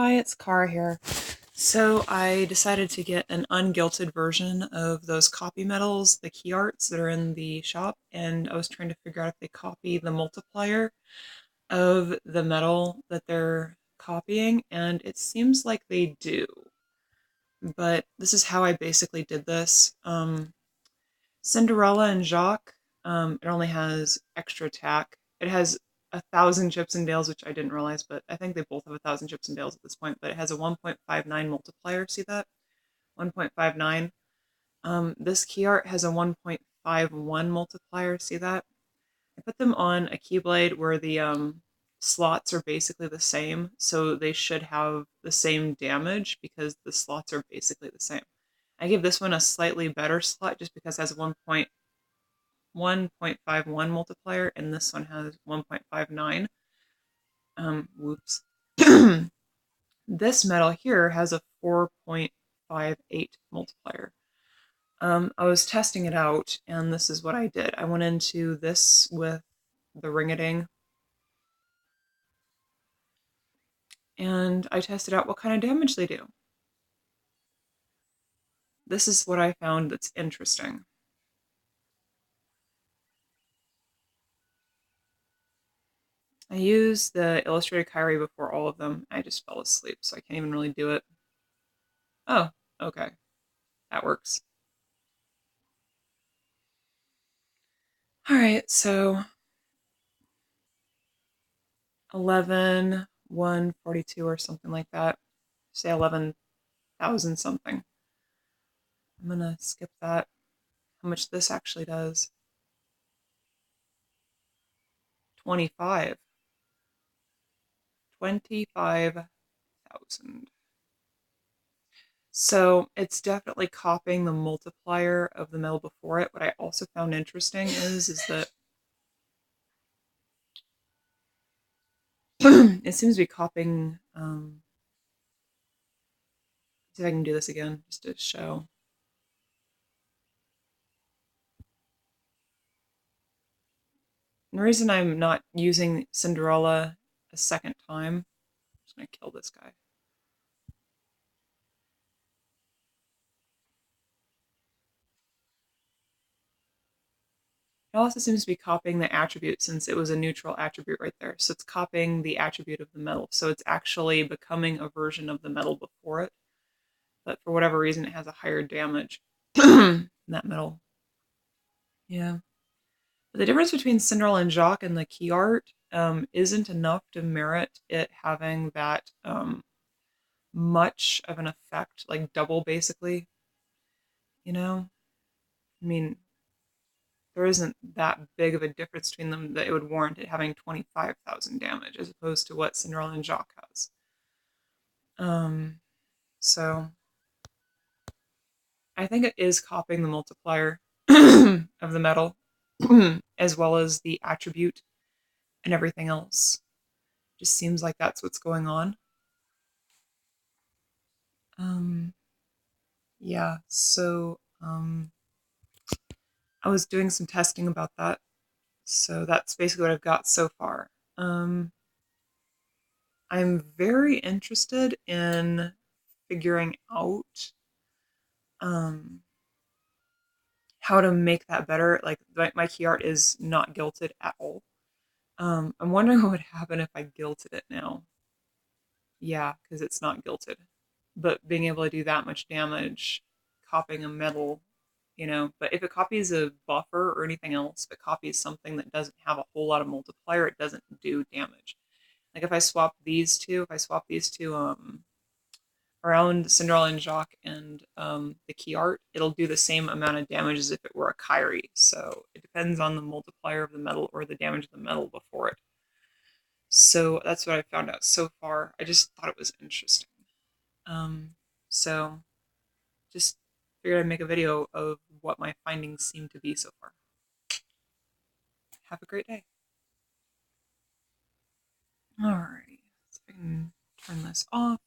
Hi, it's Cara here. So I decided to get an ungilted version of those copy medals, the key arts that are in the shop, and I was trying to figure out if they copy the multiplier of the medal that they're copying, and it seems like they do. But this is how I basically did this. Cinderella and Jacques, it only has extra attack. It has 1,000 chips and dales, which I didn't realize, but I think they both have 1,000 chips and dales at this point. But it has a 1.59 multiplier. See that? 1.59. This key art has a 1.51 multiplier. See that? I put them on a Keyblade where the slots are basically the same, so they should have the same damage because the slots are basically the same. I gave this one a slightly better slot just because it has 1.51 multiplier, and this one has 1.59. Whoops. This medal here has a 4.58 multiplier. I was testing it out, and this is what I did. I went into this with the ring-a-ding, and I tested out what kind of damage they do. This is what I found that's interesting. I used the Illustrated Kyrie before all of them. I just fell asleep, so I can't even really do it. Oh, okay. That works. Alright, so 11,142 or something like that. Say 11,000 something. I'm gonna skip that. How much this actually does? 25. 25,000. So it's definitely copying the multiplier of the medal before it. What I also found interesting is that it seems to be copying. See if I can do this again just to show. And the reason I'm not using Cinderella a second time, I'm just gonna kill this guy. It also seems to be copying the attribute since it was a neutral attribute right there. So it's copying the attribute of the medal. So it's actually becoming a version of the medal before it. But for whatever reason, it has a higher damage in that medal. Yeah. But the difference between Cinderella and Jacques and the key art isn't enough to merit it having that much of an effect, like double basically. You know? I mean, there isn't that big of a difference between them that it would warrant it having 25,000 damage as opposed to what Cinderella and Jacques has. Um, so I think it is copying the multiplier of the medal as well as the attribute and everything else. Just seems like that's what's going on. Um, yeah, so I was doing some testing about that. So that's basically what I've got so far. I'm very interested in figuring out um, how to make that better. Like my key art is not gilted at all. I'm wondering what would happen if I gilted it now. Yeah, because it's not gilted. But being able to do that much damage, copying a metal, but if it copies a buffer or anything else, if it copies something that doesn't have a whole lot of multiplier, it doesn't do damage. Like if I swap these two, around Cinderella and Jacques and the key art, it'll do the same amount of damage as if it were a Kyrie. So it depends on the multiplier of the metal or the damage of the metal before it. So that's what I found out so far. I just thought it was interesting. Um, so just figured I'd make a video of what my findings seem to be so far. Have a great day. Alrighty, so I can turn this off.